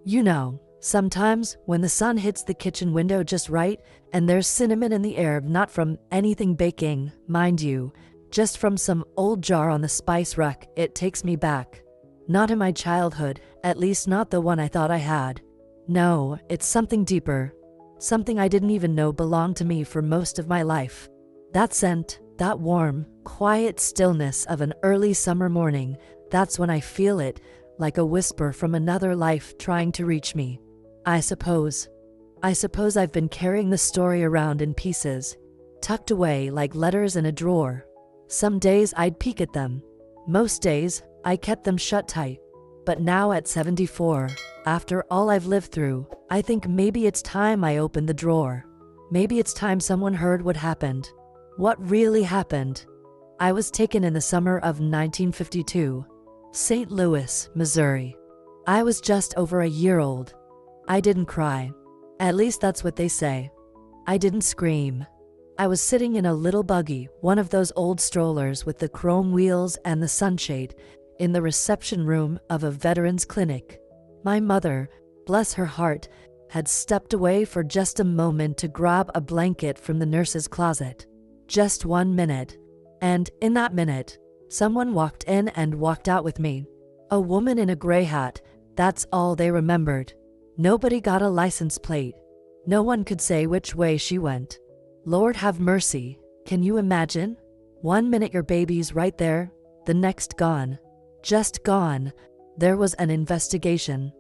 You know, sometimes when the sun hits the kitchen window just right and there's cinnamon in the air, not from anything baking, mind you, just from some old jar on the spice rack, it takes me back. Not in my childhood, at least not the one I thought I had. No, it's something deeper. Something I didn't even know belonged to me for most of my life. That scent, that warm, quiet stillness of an early summer morning, that's when I feel it, like a whisper from another life trying to reach me. I suppose I've been carrying the story around in pieces, tucked away like letters in a drawer. Some days I'd peek at them. Most days, I kept them shut tight. But now at 74, after all I've lived through, I think maybe it's time I opened the drawer. Maybe it's time someone heard what happened. What really happened. I was taken in the summer of 1952. St. Louis, Missouri. I was just over a year old. I didn't cry. At least that's what they say. I didn't scream. I was sitting in a little buggy, one of those old strollers with the chrome wheels and the sunshade, in the reception room of a veterans clinic. My mother, bless her heart, had stepped away for just a moment to grab a blanket from the nurse's closet. Just 1 minute. And in that minute, someone walked in and walked out with me. A woman in a gray hat, that's all they remembered. Nobody got a license plate. No one could say which way she went. Lord have mercy, can you imagine? 1 minute your baby's right there, the next gone. Just gone. There was an investigation.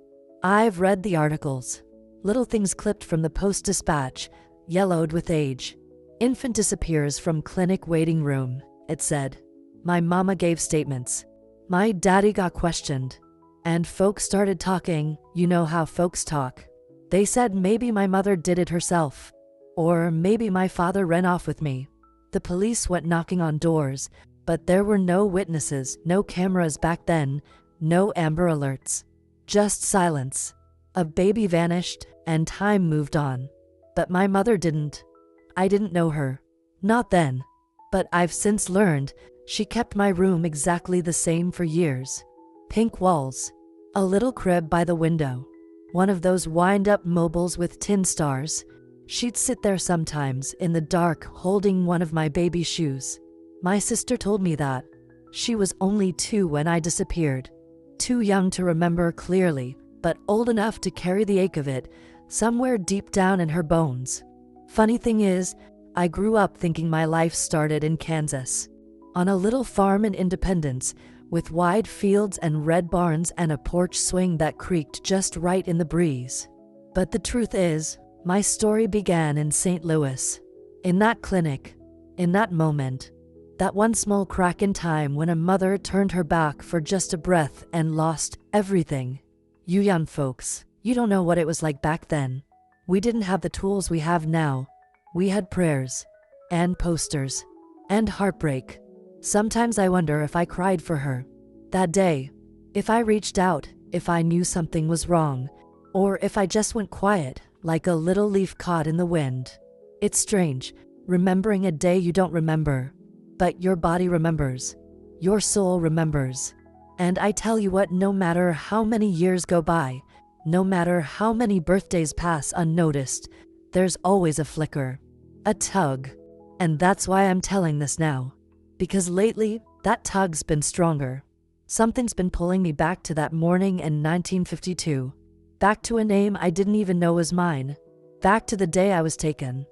I've read the articles. Little things clipped from the Post-Dispatch, yellowed with age. Infant disappears from clinic waiting room, it said. My mama gave statements. My daddy got questioned. And folks started talking, you know how folks talk. They said maybe my mother did it herself. Or maybe my father ran off with me. The police went knocking on doors, but there were no witnesses, no cameras back then, no Amber Alerts. Just silence. A baby vanished, and time moved on. But my mother didn't. I didn't know her. Not then. But I've since learned she kept my room exactly the same for years. Pink walls. A little crib by the window. One of those wind-up mobiles with tin stars. She'd sit there sometimes in the dark holding one of my baby shoes. My sister told me that. She was only 2 when I disappeared. Too young to remember clearly, but old enough to carry the ache of it somewhere deep down in her bones. Funny thing is, I grew up thinking my life started in Kansas. On a little farm in Independence, with wide fields and red barns and a porch swing that creaked just right in the breeze. But the truth is, my story began in St. Louis. In that clinic. In that moment. That one small crack in time when a mother turned her back for just a breath and lost everything. You young folks, you don't know what it was like back then. We didn't have the tools we have now. We had prayers. And posters. And heartbreak. Sometimes I wonder if I cried for her. That day. If I reached out, if I knew something was wrong. Or if I just went quiet, like a little leaf caught in the wind. It's strange, remembering a day you don't remember. But your body remembers. Your soul remembers. And I tell you what, no matter how many years go by, no matter how many birthdays pass unnoticed, there's always a flicker. A tug. And that's why I'm telling this now. Because lately, that tug's been stronger. Something's been pulling me back to that morning in 1952. Back to a name I didn't even know was mine. Back to the day I was taken.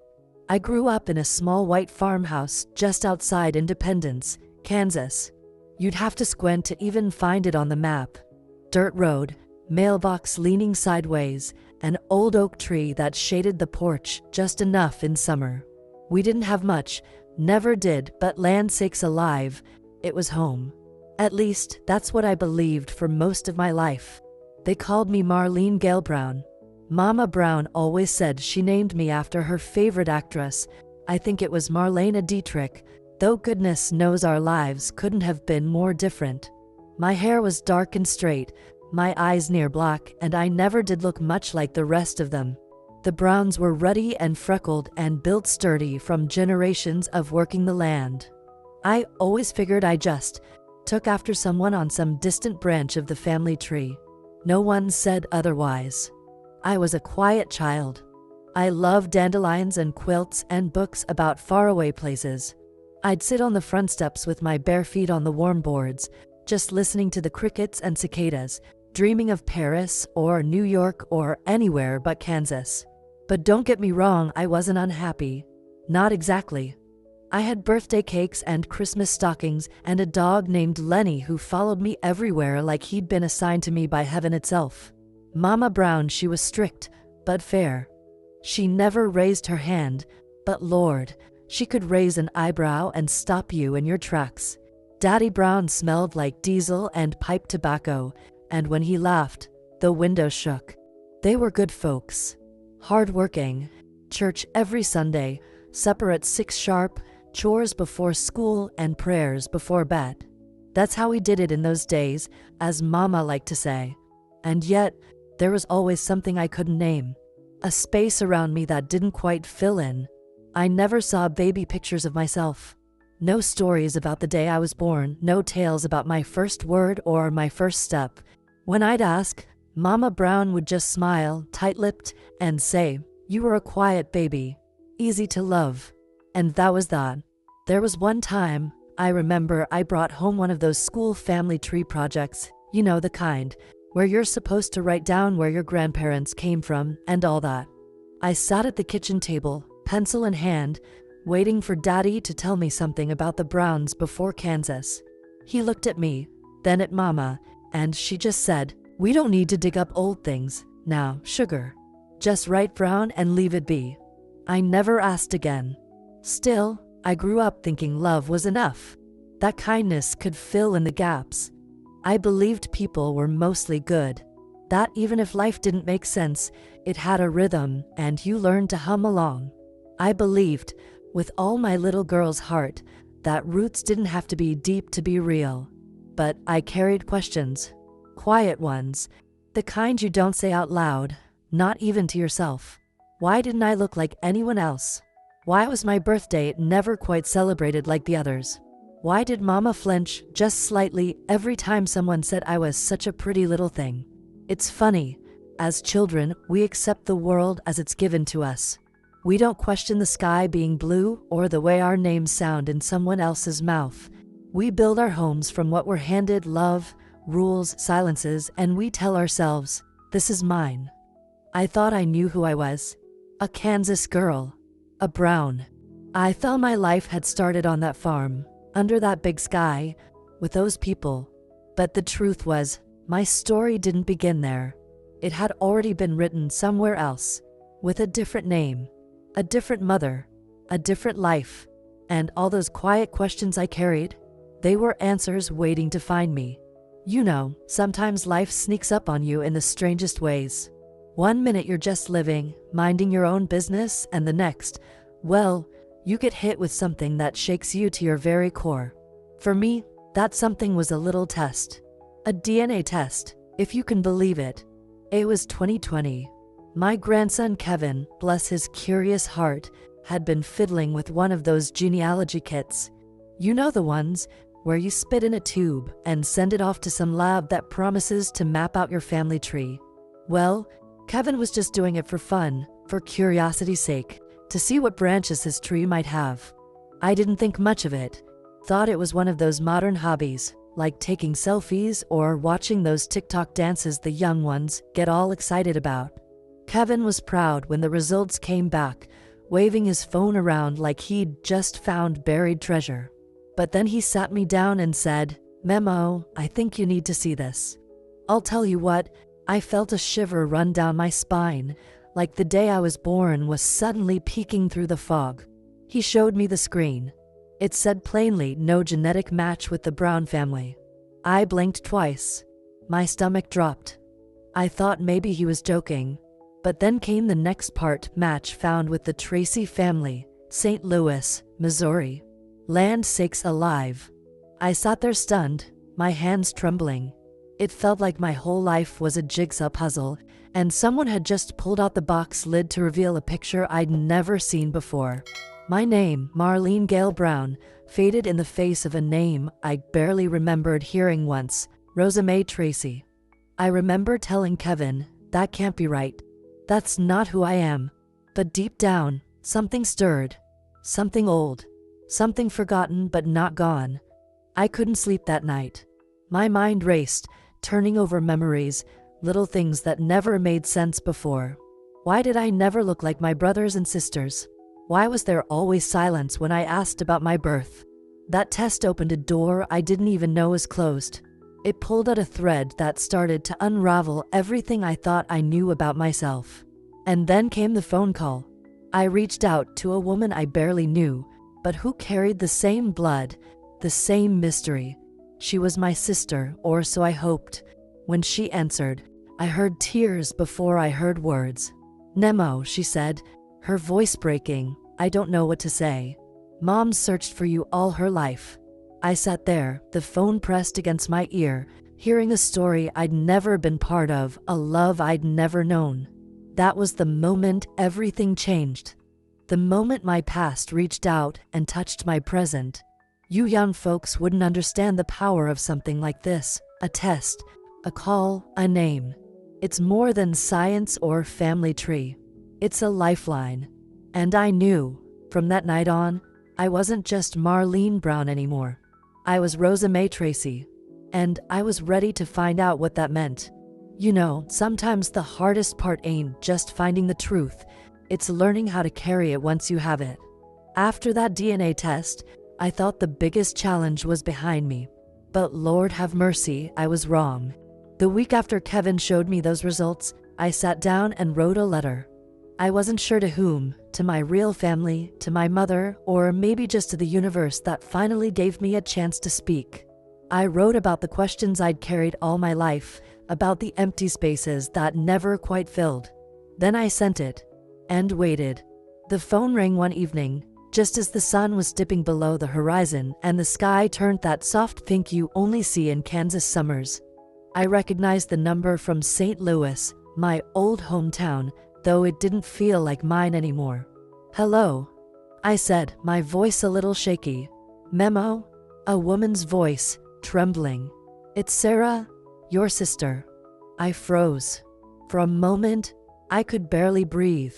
I grew up in a small white farmhouse just outside Independence, Kansas. You'd have to squint to even find it on the map. Dirt road, mailbox leaning sideways, an old oak tree that shaded the porch just enough in summer. We didn't have much, never did, but land sakes alive, it was home. At least, that's what I believed for most of my life. They called me Marlene Gale Brown. Mama Brown always said she named me after her favorite actress. I think it was Marlene Dietrich, though goodness knows our lives couldn't have been more different. My hair was dark and straight, my eyes near black, and I never did look much like the rest of them. The Browns were ruddy and freckled and built sturdy from generations of working the land. I always figured I just took after someone on some distant branch of the family tree. No one said otherwise. I was a quiet child. I loved dandelions and quilts and books about faraway places. I'd sit on the front steps with my bare feet on the warm boards, just listening to the crickets and cicadas, dreaming of Paris or New York or anywhere but Kansas. But don't get me wrong, I wasn't unhappy. Not exactly. I had birthday cakes and Christmas stockings and a dog named Lenny who followed me everywhere like he'd been assigned to me by heaven itself. Mama Brown, she was strict, but fair. She never raised her hand, but Lord, she could raise an eyebrow and stop you in your tracks. Daddy Brown smelled like diesel and pipe tobacco, and when he laughed, the windows shook. They were good folks. Hard-working. Church every Sunday, supper at 6 sharp, chores before school, and prayers before bed. That's how we did it in those days, as Mama liked to say. And yet, there was always something I couldn't name. A space around me that didn't quite fill in. I never saw baby pictures of myself. No stories about the day I was born, no tales about my first word or my first step. When I'd ask, Mama Brown would just smile, tight-lipped, and say, "You were a quiet baby, easy to love." And that was that. There was one time, I remember, I brought home one of those school family tree projects, you know, the kind where you're supposed to write down where your grandparents came from and all that. I sat at the kitchen table, pencil in hand, waiting for Daddy to tell me something about the Browns before Kansas. He looked at me, then at Mama, and she just said, "We don't need to dig up old things now, sugar. Just write Brown and leave it be." I never asked again. Still, I grew up thinking love was enough. That kindness could fill in the gaps. I believed people were mostly good. That even if life didn't make sense, it had a rhythm and you learned to hum along. I believed, with all my little girl's heart, that roots didn't have to be deep to be real. But I carried questions. Quiet ones. The kind you don't say out loud, not even to yourself. Why didn't I look like anyone else? Why was my birthday never quite celebrated like the others? Why did Mama flinch just slightly every time someone said I was such a pretty little thing? It's funny. As children, we accept the world as it's given to us. We don't question the sky being blue or the way our names sound in someone else's mouth. We build our homes from what we're handed: love, rules, silences, and we tell ourselves, "This is mine." I thought I knew who I was. A Kansas girl. A Brown. I thought my life had started on that farm, under that big sky, with those people. But the truth was, my story didn't begin there. It had already been written somewhere else, with a different name, a different mother, a different life. And all those quiet questions I carried, they were answers waiting to find me. You know, sometimes life sneaks up on you in the strangest ways. One minute you're just living, minding your own business, and the next, well, you get hit with something that shakes you to your very core. For me, that something was a little test. A DNA test, if you can believe it. It was 2020. My grandson Kevin, bless his curious heart, had been fiddling with one of those genealogy kits. You know, the ones where you spit in a tube and send it off to some lab that promises to map out your family tree. Well, Kevin was just doing it for fun, for curiosity's sake, to see what branches his tree might have. I didn't think much of it. Thought it was one of those modern hobbies, like taking selfies or watching those TikTok dances the young ones get all excited about. Kevin was proud when the results came back, waving his phone around like he'd just found buried treasure. But then he sat me down and said, "Memo, I think you need to see this." I'll tell you what, I felt a shiver run down my spine, like the day I was born was suddenly peeking through the fog. He showed me the screen. It said plainly no genetic match with the Brown family. I blinked twice. My stomach dropped. I thought maybe he was joking. But then came the next part: match found with the Tracy family, St. Louis, Missouri. Land sakes alive. I sat there stunned, my hands trembling. It felt like my whole life was a jigsaw puzzle, and someone had just pulled out the box lid to reveal a picture I'd never seen before. My name, Marlene Gale Brown, faded in the face of a name I barely remembered hearing once: Rosa Mae Tracy. I remember telling Kevin, that can't be right. That's not who I am. But deep down, something stirred. Something old. Something forgotten but not gone. I couldn't sleep that night. My mind raced, turning over memories, little things that never made sense before. Why did I never look like my brothers and sisters? Why was there always silence when I asked about my birth? That test opened a door I didn't even know was closed. It pulled at a thread that started to unravel everything I thought I knew about myself. And then came the phone call. I reached out to a woman I barely knew, but who carried the same blood, the same mystery. She was my sister, or so I hoped. When she answered, I heard tears before I heard words. "Nemo," she said, her voice breaking. "I don't know what to say. Mom searched for you all her life." I sat there, the phone pressed against my ear, hearing a story I'd never been part of, a love I'd never known. That was the moment everything changed. The moment my past reached out and touched my present. You young folks wouldn't understand the power of something like this. A test, a call, a name. It's more than science or family tree. It's a lifeline. And I knew, from that night on, I wasn't just Marlene Brown anymore. I was Rosa Mae Tracy. And I was ready to find out what that meant. You know, sometimes the hardest part ain't just finding the truth. It's learning how to carry it once you have it. After that DNA test, I thought the biggest challenge was behind me. But Lord have mercy, I was wrong. The week after Kevin showed me those results, I sat down and wrote a letter. I wasn't sure to whom, to my real family, to my mother, or maybe just to the universe that finally gave me a chance to speak. I wrote about the questions I'd carried all my life, about the empty spaces that never quite filled. Then I sent it. And waited. The phone rang one evening, just as the sun was dipping below the horizon and the sky turned that soft pink you only see in Kansas summers. I recognized the number from St. Louis, my old hometown, though it didn't feel like mine anymore. "Hello," I said, my voice a little shaky. "Memo?" A woman's voice, trembling. "It's Sarah, your sister." I froze. For a moment, I could barely breathe.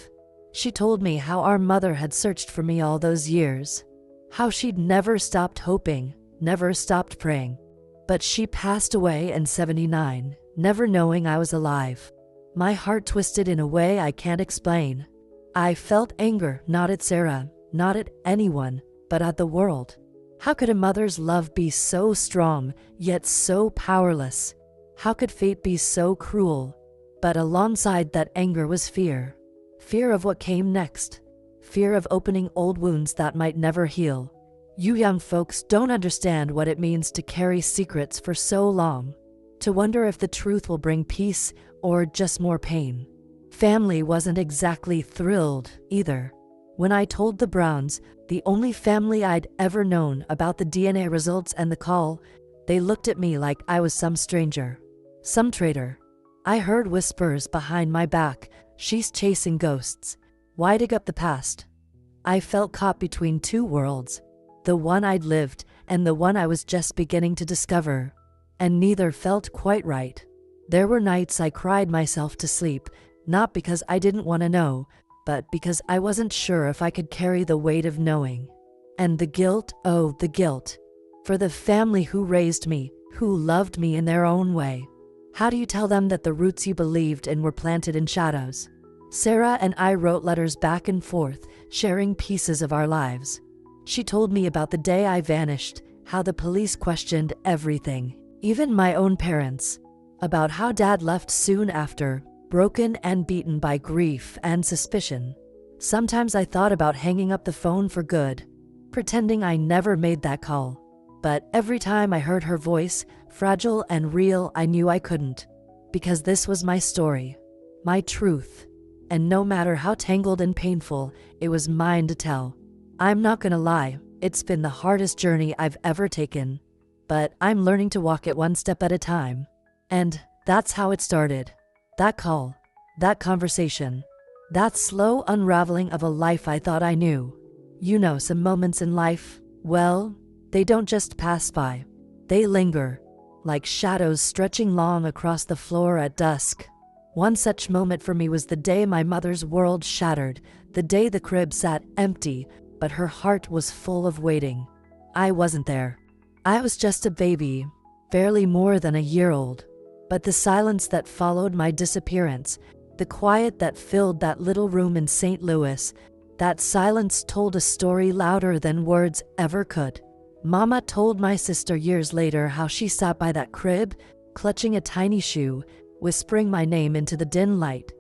She told me how our mother had searched for me all those years. How she'd never stopped hoping, never stopped praying. But she passed away in '79, never knowing I was alive. My heart twisted in a way I can't explain. I felt anger, not at Sarah, not at anyone, but at the world. How could a mother's love be so strong, yet so powerless? How could fate be so cruel? But alongside that anger was fear. Fear of what came next. Fear of opening old wounds that might never heal. You young folks don't understand what it means to carry secrets for so long. To wonder if the truth will bring peace or just more pain. Family wasn't exactly thrilled either. When I told the Browns, the only family I'd ever known, about the DNA results and the call, they looked at me like I was some stranger. Some traitor. I heard whispers behind my back. "She's chasing ghosts. Why dig up the past?" I felt caught between two worlds. The one I'd lived and the one I was just beginning to discover. And neither felt quite right. There were nights I cried myself to sleep, not because I didn't want to know, but because I wasn't sure if I could carry the weight of knowing. And the guilt, oh, the guilt. For the family who raised me, who loved me in their own way. How do you tell them that the roots you believed in were planted in shadows? Sarah and I wrote letters back and forth, sharing pieces of our lives. She told me about the day I vanished, how the police questioned everything, even my own parents. About how Dad left soon after, broken and beaten by grief and suspicion. Sometimes I thought about hanging up the phone for good, pretending I never made that call. But every time I heard her voice, fragile and real, I knew I couldn't. Because this was my story, my truth. And no matter how tangled and painful, it was mine to tell. I'm not gonna lie, it's been the hardest journey I've ever taken. But I'm learning to walk it one step at a time. And that's how it started. That call, that conversation, that slow unraveling of a life I thought I knew. You know, some moments in life, well, they don't just pass by. They linger. like shadows stretching long across the floor at dusk. One such moment for me was the day my mother's world shattered, the day the crib sat empty, but her heart was full of waiting. I wasn't there. I was just a baby, barely more than a year old. But the silence that followed my disappearance, the quiet that filled that little room in St. Louis, that silence told a story louder than words ever could. Mama told my sister years later how she sat by that crib, clutching a tiny shoe, whispering my name into the dim light.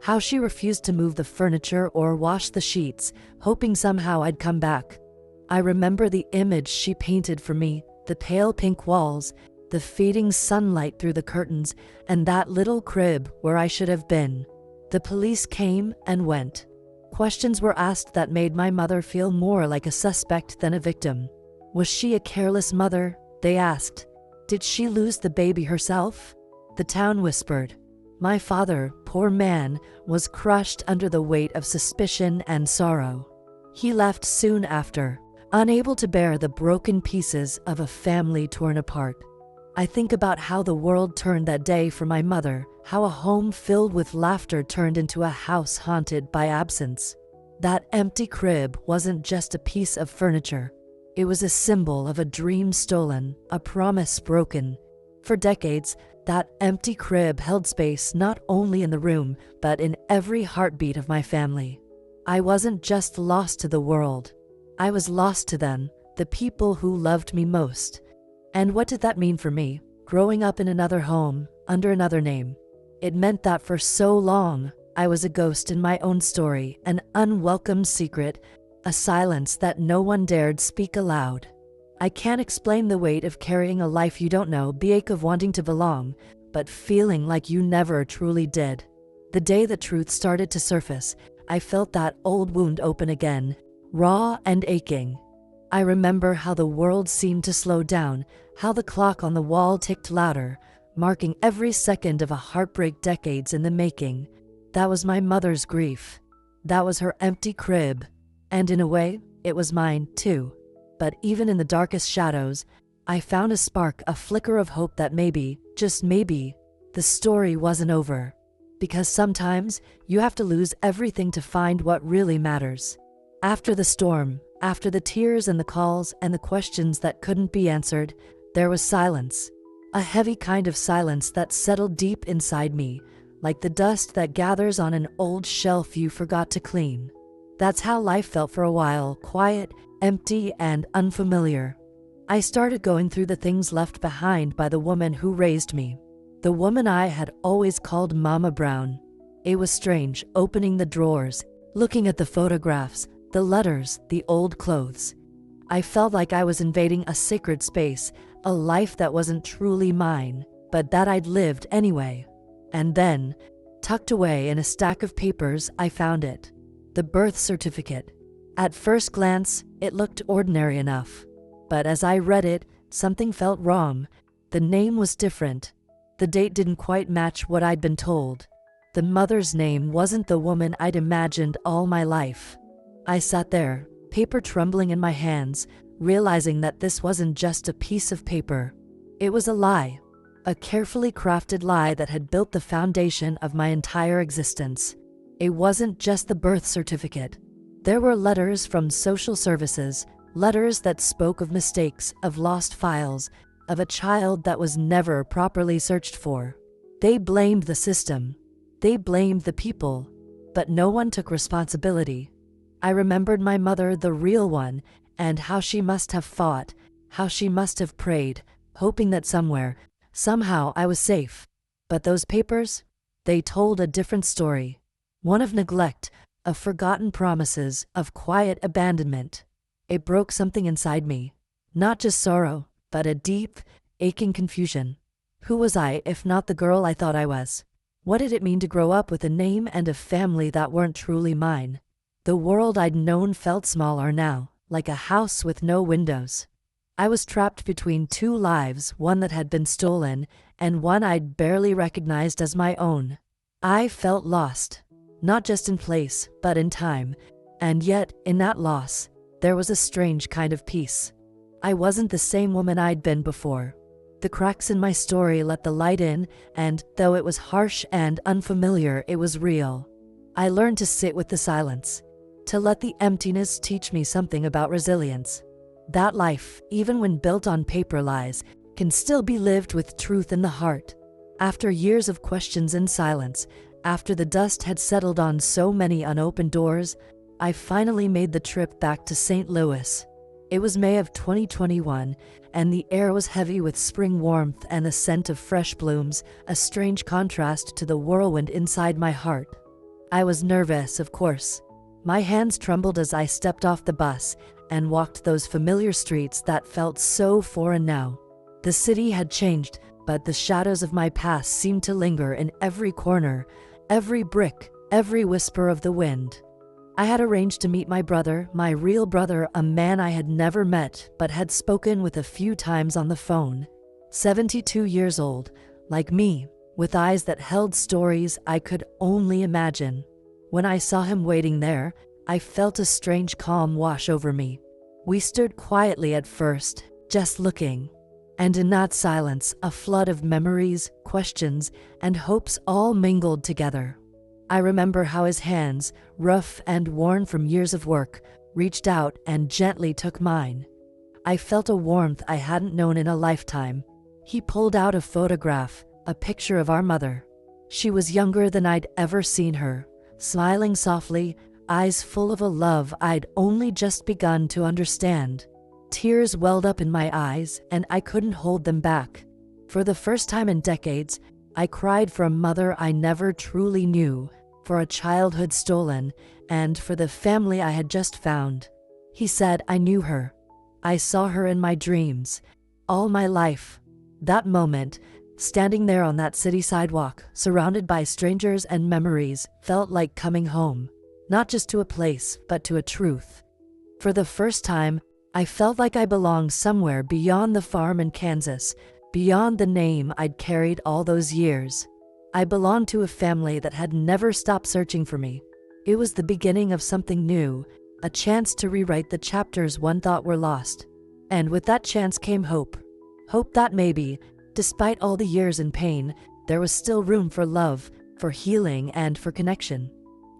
How she refused to move the furniture or wash the sheets, hoping somehow I'd come back. I remember the image she painted for me, the pale pink walls, the fading sunlight through the curtains, and that little crib where I should have been. The police came and went. Questions were asked that made my mother feel more like a suspect than a victim. Was she a careless mother? They asked. Did she lose the baby herself? The town whispered. My father, poor man, was crushed under the weight of suspicion and sorrow. He left soon after, unable to bear the broken pieces of a family torn apart. I think about how the world turned that day for my mother, how a home filled with laughter turned into a house haunted by absence. That empty crib wasn't just a piece of furniture. It was a symbol of a dream stolen, a promise broken. For decades, that empty crib held space not only in the room, but in every heartbeat of my family. I wasn't just lost to the world. I was lost to them, the people who loved me most. And what did that mean for me, growing up in another home, under another name? It meant that for so long, I was a ghost in my own story, an unwelcome secret, a silence that no one dared speak aloud. I can't explain the weight of carrying a life you don't know, the ache of wanting to belong, but feeling like you never truly did. The day the truth started to surface, I felt that old wound open again, raw and aching. I remember how the world seemed to slow down, how the clock on the wall ticked louder, marking every second of a heartbreak decades in the making. That was my mother's grief. That was her empty crib. And in a way, it was mine too. But even in the darkest shadows, I found a spark, a flicker of hope that maybe, just maybe, the story wasn't over. Because sometimes, you have to lose everything to find what really matters. After the storm, after the tears and the calls and the questions that couldn't be answered, there was silence. A heavy kind of silence that settled deep inside me, like the dust that gathers on an old shelf you forgot to clean. That's how life felt for a while, quiet, empty, and unfamiliar. I started going through the things left behind by the woman who raised me, the woman I had always called Mama Brown. It was strange, opening the drawers, looking at the photographs, the letters, the old clothes. I felt like I was invading a sacred space, a life that wasn't truly mine, but that I'd lived anyway. And then, tucked away in a stack of papers, I found it. The birth certificate. At first glance, it looked ordinary enough. But as I read it, something felt wrong. The name was different. The date didn't quite match what I'd been told. The mother's name wasn't the woman I'd imagined all my life. I sat there, paper trembling in my hands, realizing that this wasn't just a piece of paper. It was a lie. A carefully crafted lie that had built the foundation of my entire existence. It wasn't just the birth certificate. There were letters from social services, letters that spoke of mistakes, of lost files, of a child that was never properly searched for. They blamed the system. They blamed the people. But no one took responsibility. I remembered my mother, the real one, and how she must have fought, how she must have prayed, hoping that somewhere, somehow I was safe. But those papers, they told a different story. One of neglect, of forgotten promises, of quiet abandonment. It broke something inside me. Not just sorrow, but a deep, aching confusion. Who was I if not the girl I thought I was? What did it mean to grow up with a name and a family that weren't truly mine? The world I'd known felt smaller now, like a house with no windows. I was trapped between two lives, one that had been stolen, and one I'd barely recognized as my own. I felt lost. Not just in place, but in time. And yet, in that loss, there was a strange kind of peace. I wasn't the same woman I'd been before. The cracks in my story let the light in, and though it was harsh and unfamiliar, it was real. I learned to sit with the silence, to let the emptiness teach me something about resilience. That life, even when built on paper lies, can still be lived with truth in the heart. After years of questions and silence, after the dust had settled on so many unopened doors, I finally made the trip back to St. Louis. It was May of 2021, and the air was heavy with spring warmth and the scent of fresh blooms, a strange contrast to the whirlwind inside my heart. I was nervous, of course. My hands trembled as I stepped off the bus and walked those familiar streets that felt so foreign now. The city had changed, but the shadows of my past seemed to linger in every corner, every brick, every whisper of the wind. I had arranged to meet my brother, my real brother, a man I had never met but had spoken with a few times on the phone. 72 years old, like me, with eyes that held stories I could only imagine. When I saw him waiting there, I felt a strange calm wash over me. We stood quietly at first, just looking. And in that silence, a flood of memories, questions, and hopes all mingled together. I remember how his hands, rough and worn from years of work, reached out and gently took mine. I felt a warmth I hadn't known in a lifetime. He pulled out a photograph, a picture of our mother. She was younger than I'd ever seen her, smiling softly, eyes full of a love I'd only just begun to understand. Tears welled up in my eyes, and I couldn't hold them back. For the first time in decades, I cried for a mother I never truly knew, for a childhood stolen, and for the family I had just found. He said I knew her. I saw her in my dreams, all my life. That moment, standing there on that city sidewalk, surrounded by strangers and memories, felt like coming home, not just to a place, but to a truth. For the first time, I felt like I belonged somewhere beyond the farm in Kansas, beyond the name I'd carried all those years. I belonged to a family that had never stopped searching for me. It was the beginning of something new, a chance to rewrite the chapters one thought were lost. And with that chance came hope. Hope that maybe, despite all the years and pain, there was still room for love, for healing, and for connection.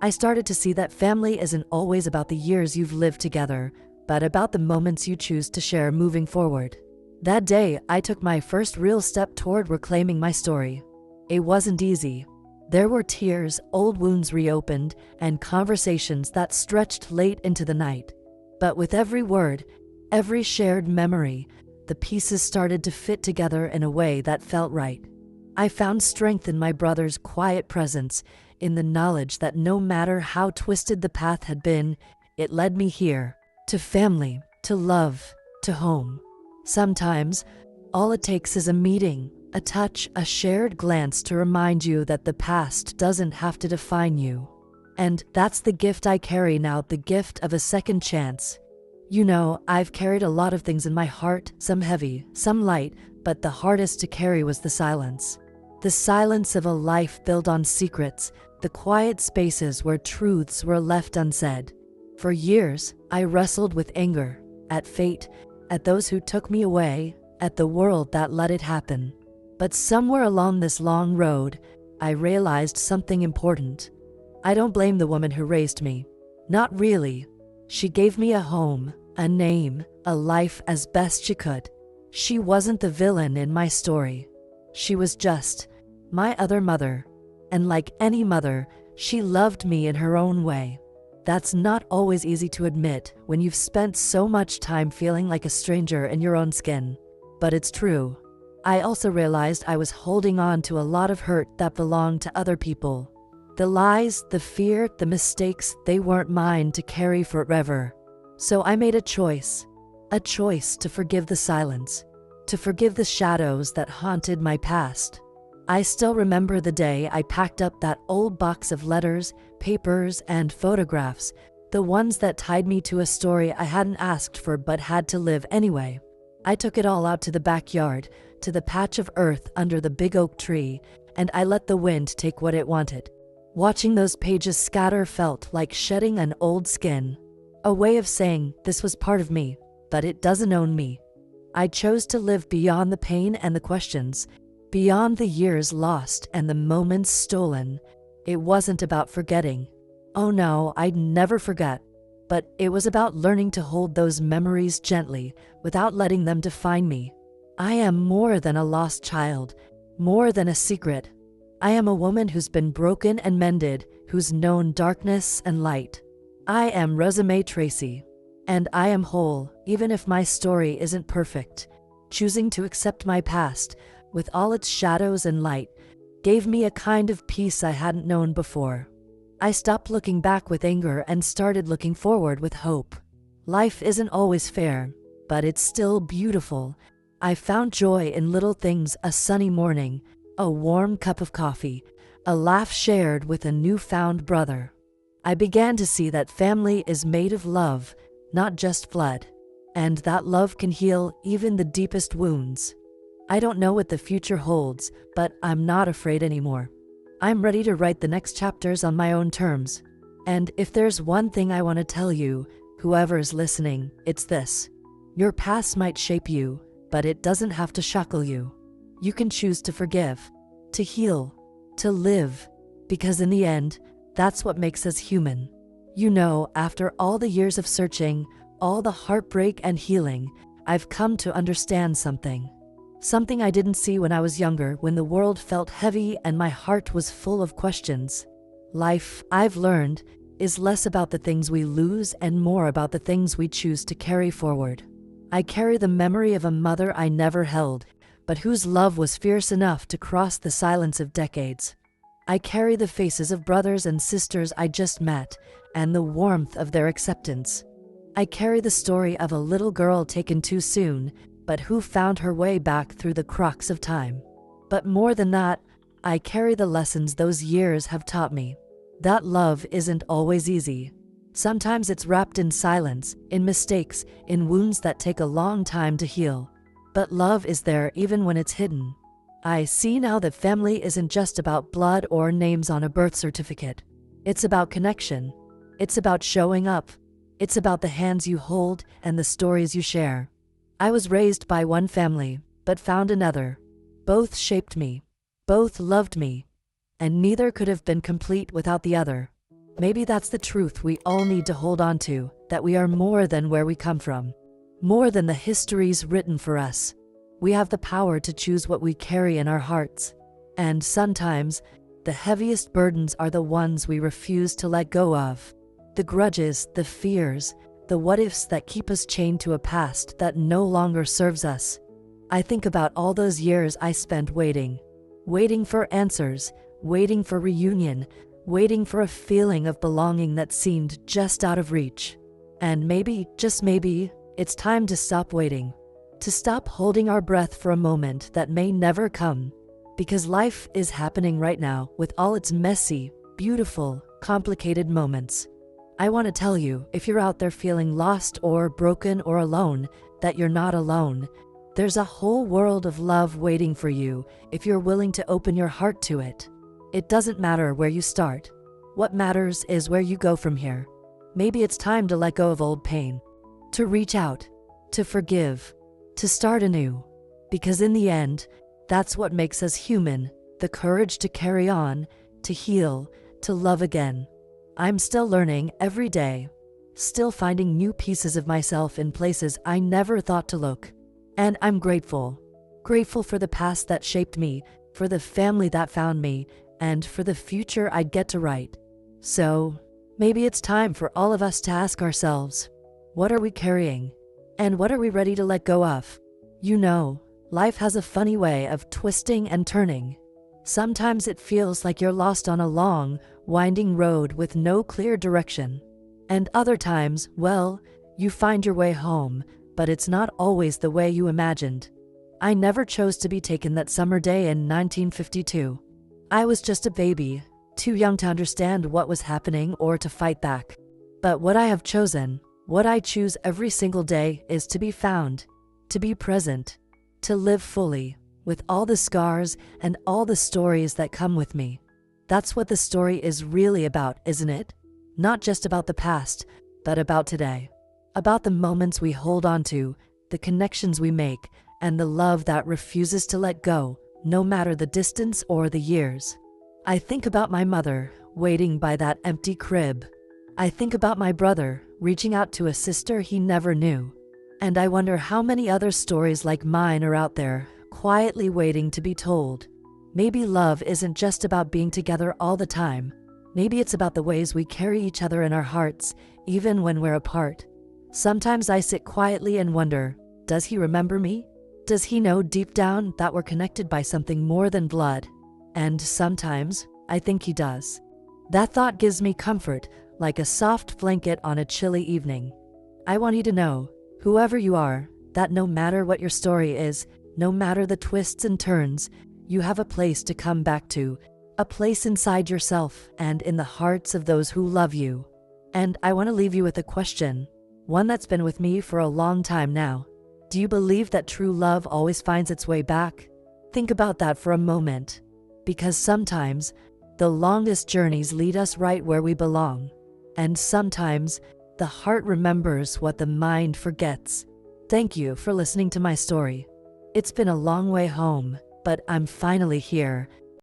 I started to see that family isn't always about the years you've lived together, but about the moments you choose to share moving forward. That day, I took my first real step toward reclaiming my story. It wasn't easy. There were tears, old wounds reopened, and conversations that stretched late into the night. But with every word, every shared memory, the pieces started to fit together in a way that felt right. I found strength in my brother's quiet presence, in the knowledge that no matter how twisted the path had been, it led me here, to family, to love, to home. Sometimes, all it takes is a meeting, a touch, a shared glance to remind you that the past doesn't have to define you. And that's the gift I carry now, the gift of a second chance. You know, I've carried a lot of things in my heart, some heavy, some light, but the hardest to carry was the silence. The silence of a life built on secrets, the quiet spaces where truths were left unsaid. For years, I wrestled with anger, at fate, at those who took me away, at the world that let it happen. But somewhere along this long road, I realized something important. I don't blame the woman who raised me. Not really. She gave me a home, a name, a life as best she could. She wasn't the villain in my story. She was just my other mother. And like any mother, she loved me in her own way. That's not always easy to admit when you've spent so much time feeling like a stranger in your own skin. But it's true. I also realized I was holding on to a lot of hurt that belonged to other people. The lies, the fear, the mistakes, they weren't mine to carry forever. So I made a choice to forgive the silence, to forgive the shadows that haunted my past. I still remember the day I packed up that old box of letters, papers, and photographs, the ones that tied me to a story I hadn't asked for but had to live anyway. I took it all out to the backyard, to the patch of earth under the big oak tree, and I let the wind take what it wanted. Watching those pages scatter felt like shedding an old skin. A way of saying, this was part of me, but it doesn't own me. I chose to live beyond the pain and the questions, beyond the years lost and the moments stolen. It wasn't about forgetting. Oh no, I'd never forget. But it was about learning to hold those memories gently without letting them define me. I am more than a lost child, more than a secret. I am a woman who's been broken and mended, who's known darkness and light. I am Resume Tracy, and I am whole, even if my story isn't perfect. Choosing to accept my past, with all its shadows and light, gave me a kind of peace I hadn't known before. I stopped looking back with anger and started looking forward with hope. Life isn't always fair, but it's still beautiful. I found joy in little things: a sunny morning, a warm cup of coffee, a laugh shared with a newfound brother. I began to see that family is made of love, not just blood, and that love can heal even the deepest wounds. I don't know what the future holds, but I'm not afraid anymore. I'm ready to write the next chapters on my own terms. And if there's one thing I want to tell you, whoever is listening, it's this: your past might shape you, but it doesn't have to shackle you. You can choose to forgive, to heal, to live, because in the end, that's what makes us human. You know, after all the years of searching, all the heartbreak and healing, I've come to understand something. Something I didn't see when I was younger, when the world felt heavy and my heart was full of questions. Life, I've learned, is less about the things we lose and more about the things we choose to carry forward. I carry the memory of a mother I never held, but whose love was fierce enough to cross the silence of decades. I carry the faces of brothers and sisters I just met, and the warmth of their acceptance. I carry the story of a little girl taken too soon, but who found her way back through the cracks of time. But more than that, I carry the lessons those years have taught me. That love isn't always easy. Sometimes it's wrapped in silence, in mistakes, in wounds that take a long time to heal. But love is there even when it's hidden. I see now that family isn't just about blood or names on a birth certificate. It's about connection. It's about showing up. It's about the hands you hold and the stories you share. I was raised by one family, but found another. Both shaped me. Both loved me. And neither could have been complete without the other. Maybe that's the truth we all need to hold on to, that we are more than where we come from. More than the histories written for us. We have the power to choose what we carry in our hearts. And sometimes, the heaviest burdens are the ones we refuse to let go of. The grudges, the fears, the what-ifs that keep us chained to a past that no longer serves us. I think about all those years I spent waiting. Waiting for answers, waiting for reunion, waiting for a feeling of belonging that seemed just out of reach. And maybe, just maybe, it's time to stop waiting. To stop holding our breath for a moment that may never come. Because life is happening right now with all its messy, beautiful, complicated moments. I want to tell you, if you're out there feeling lost or broken or alone, that you're not alone. There's a whole world of love waiting for you if you're willing to open your heart to it. It doesn't matter where you start. What matters is where you go from here. Maybe it's time to let go of old pain, to reach out, to forgive, to start anew. Because in the end, that's what makes us human, the courage to carry on, to heal, to love again. I'm still learning every day, still finding new pieces of myself in places I never thought to look. And I'm grateful. Grateful for the past that shaped me, for the family that found me, and for the future I'd get to write. So, maybe it's time for all of us to ask ourselves, what are we carrying? And what are we ready to let go of? You know, life has a funny way of twisting and turning. Sometimes it feels like you're lost on a long, winding road with no clear direction. And other times, well, you find your way home, but it's not always the way you imagined. I never chose to be taken that summer day in 1952. I was just a baby, too young to understand what was happening or to fight back. But what I have chosen, what I choose every single day, is to be found, to be present, to live fully, with all the scars and all the stories that come with me. That's what the story is really about, isn't it? Not just about the past, but about today. About the moments we hold on to, the connections we make, and the love that refuses to let go, no matter the distance or the years. I think about my mother, waiting by that empty crib. I think about my brother, reaching out to a sister he never knew. And I wonder how many other stories like mine are out there, quietly waiting to be told. Maybe love isn't just about being together all the time. Maybe it's about the ways we carry each other in our hearts, even when we're apart. Sometimes I sit quietly and wonder, does he remember me? Does he know deep down that we're connected by something more than blood? And sometimes, I think he does. That thought gives me comfort, like a soft blanket on a chilly evening. I want you to know, whoever you are, that no matter what your story is, no matter the twists and turns, you have a place to come back to, a place inside yourself and in the hearts of those who love you. And I want to leave you with a question, one that's been with me for a long time now. Do you believe that true love always finds its way back? Think about that for a moment. Because sometimes, the longest journeys lead us right where we belong. And sometimes, the heart remembers what the mind forgets. Thank you for listening to my story. It's been a long way home, but I'm finally here,